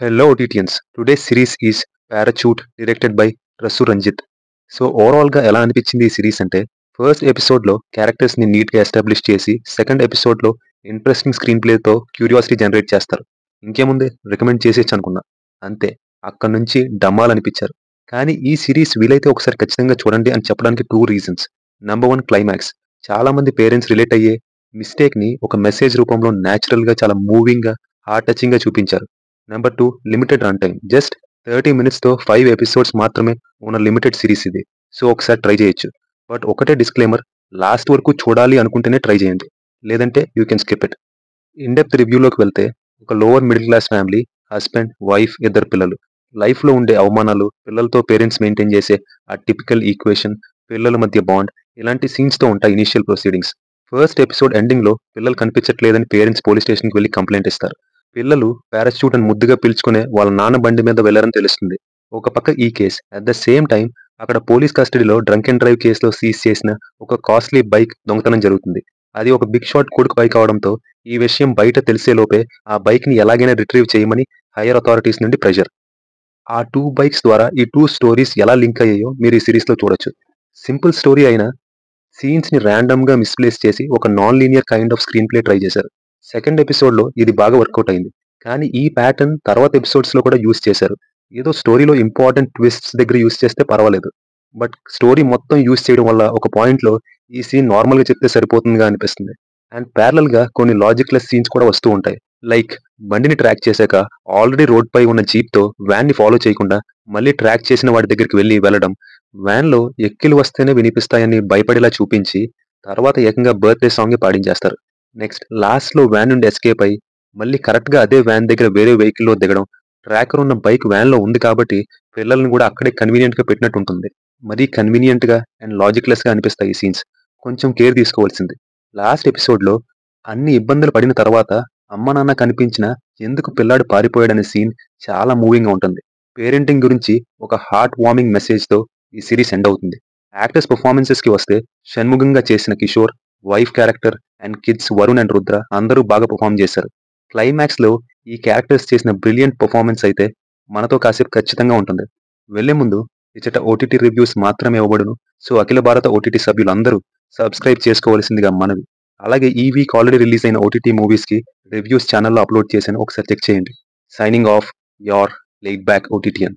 Hello OTTians. Today's series is Parachute directed by Rasu Ranjit. So ఓవరాల్గా ఎలా అనిపించింది ఈ సిరీస్ అంటే ఫస్ట్ ఎపిసోడ్లో క్యారెక్టర్స్ని నీట్గా ఎస్టాబ్లిష్ చేసి సెకండ్ ఎపిసోడ్లో ఇంట్రెస్టింగ్ స్క్రీన్ ప్లేతో క్యూరియాసిటీ జనరేట్ చేస్తారు. ఇంకేముంది రికమెండ్ చేసేయచ్చు అనుకున్నా. అంతే అక్కడ నుంచి డమ్మాలు అనిపించారు. కానీ ఈ సిరీస్ వీలైతే ఒకసారి ఖచ్చితంగా చూడండి అని చెప్పడానికి 2 రీజన్స్. Number 1 climax. చాలా మంది పేరెంట్స్ రిలేట్ అయ్యే మిస్టేక్ని ఒక మెసేజ్ రూపంలో న్యాచురల్గా చాలా మూవింగ్గా హార్ట్ టచింగ్గా చూపించారు. Number 2 limited run time. Just 30 మినిట్స్తో 5 ఎపిసోడ్స్ మాత్రమే ఉన్న లిమిటెడ్ సిరీస్ ఇది. సో ఒకసారి ట్రై చేయొచ్చు. బట్ ఒకటే డిస్క్లైమర్, లాస్ట్ వరకు చూడాలి అనుకుంటేనే ట్రై చేయండి, లేదంటే you can skip it. In depth రివ్యూలోకి వెళ్తే ఒక lower middle class family, husband wife, ఇద్దరు పిల్లలు, లైఫ్లో ఉండే అవమానాలు, పిల్లలతో పేరెంట్స్ మెయింటైన్ చేసే ఆ టిపికల్ ఈక్వేషన్, పిల్లల మధ్య బాండ్, ఇలాంటి సీన్స్తో ఉంటాయి ఇనీషియల్ ప్రొసీడింగ్స్. ఫస్ట్ ఎపిసోడ్ ఎండింగ్లో పిల్లలు కనిపించట్లేదని పేరెంట్స్ పోలీస్ స్టేషన్కి వెళ్ళి కంప్లైంట్ ఇస్తారు. పిల్లలు పారాచూట్ అని ముద్దుగా పిలుచుకునే వాళ్ళ నాన్న బండి మీద వెళ్లారని తెలుస్తుంది. ఒక పక్క ఈ case, at the same time అక్కడ పోలీస్ కస్టడీలో డ్రంక్ అండ్ డ్రైవ్ కేసులో సీజ్ చేసిన ఒక కాస్ట్లీ బైక్ దొంగతనం జరుగుతుంది. అది ఒక బిగ్ షాట్ కొడుకు బైక్ అవడంతో ఈ విషయం బయట తెలిసే లోపే ఆ బైక్ ని ఎలాగైనా రిట్రీవ్ చేయమని హైయర్ అథారిటీస్ నుండి ప్రెషర్. ఆ 2 బైక్స్ ద్వారా ఈ 2 స్టోరీస్ ఎలా లింక్ అయ్యాయో మీరు ఈ సిరీస్ లో చూడొచ్చు. సింపుల్ స్టోరీ అయినా సీన్స్ ని ర్యాండమ్ గా మిస్ప్లేస్ చేసి ఒక non linear kind off screen play try చేశారు. సెకండ్ ఎపిసోడ్ లో ఇది బాగా వర్కౌట్ అయింది. కానీ ఈ ప్యాటర్న్ తర్వాత ఎపిసోడ్స్ లో కూడా యూస్ చేశారు. ఏదో స్టోరీలో ఇంపార్టెంట్ ట్విస్ట్స్ దగ్గర యూస్ చేస్తే పర్వాలేదు, బట్ స్టోరీ మొత్తం యూస్ చేయడం వల్ల ఒక పాయింట్ లో ఈ సీన్ నార్మల్ గా చెప్తే సరిపోతుందిగా అనిపిస్తుంది. అండ్ ప్యారలల్ గా కొన్ని లాజిక్ లెస్ సీన్స్ కూడా వస్తూ ఉంటాయి. లైక్ బండిని ట్రాక్ చేశాక ఆల్రెడీ రోడ్ పై ఉన్న జీప్ తో వ్యాన్ ని ఫాలో చేయకుండా మళ్ళీ ట్రాక్ చేసిన వాడి దగ్గరికి వెళ్ళడం, వ్యాన్ లో ఎక్కిలు వస్తేనే వినిపిస్తాయని భయపడేలా చూపించి తర్వాత ఏకంగా బర్త్డే సాంగ్ పాడించేస్తారు. నెక్స్ట్ లాస్ట్ లో వ్యాన్ నుండి ఎస్కేప్ అయి మళ్ళీ కరెక్ట్ గా అదే వ్యాన్ దగ్గర వేరే వెహికల్ లో దిగడం, ట్రాకర్ ఉన్న బైక్ వ్యాన్ లో ఉంది కాబట్టి పిల్లల్ని కూడా అక్కడే కన్వీనియంట్ గా పెట్టినట్టు ఉంటుంది. మరీ కన్వీనియంట్ గా అండ్ లాజిక్ లెస్ గా అనిపిస్తాయి ఈ సీన్స్. కొంచెం కేర్ తీసుకోవాల్సింది. లాస్ట్ ఎపిసోడ్ లో అన్ని ఇబ్బందులు పడిన తర్వాత అమ్మ నాన్న కనిపించిన ఎందుకు పిల్లాడు పారిపోయాడనే సీన్ చాలా మూవింగ్ గా ఉంటుంది. పేరెంటింగ్ గురించి ఒక హార్ట్ వార్మింగ్ మెసేజ్ తో ఈ సిరీస్ ఎండ్ అవుతుంది. యాక్టర్స్ పర్ఫార్మెన్సెస్ కి వస్తే షణ్ముఖంగా చేసిన Kishore, wife character and kids Varun and Rudra అందరూ బాగా పర్ఫామ్ చేశారు. క్లైమాక్స్ లో ఈ క్యారెక్టర్స్ చేసిన బ్రిలియంట్ పర్ఫార్మెన్స్ అయితే మనతో కాసేపు ఖచ్చితంగా ఉంటుంది. వెళ్లే ముందు ఇచ్చట ఓటీటీ రివ్యూస్ మాత్రమే ఇవ్వబడును. సో అఖిల భారత ఓటీటీ సభ్యులందరూ సబ్స్క్రైబ్ చేసుకోవాల్సిందిగా మనవి. అలాగే ఈ వీక్ ఆల్రెడీ రిలీజ్ అయిన ఓటీటీ మూవీస్ కి రివ్యూస్ ఛానల్లో అప్లోడ్ చేశాను, ఒకసారి చెక్ చేయండి. Signing off, your late back ఓటీటీఎన్.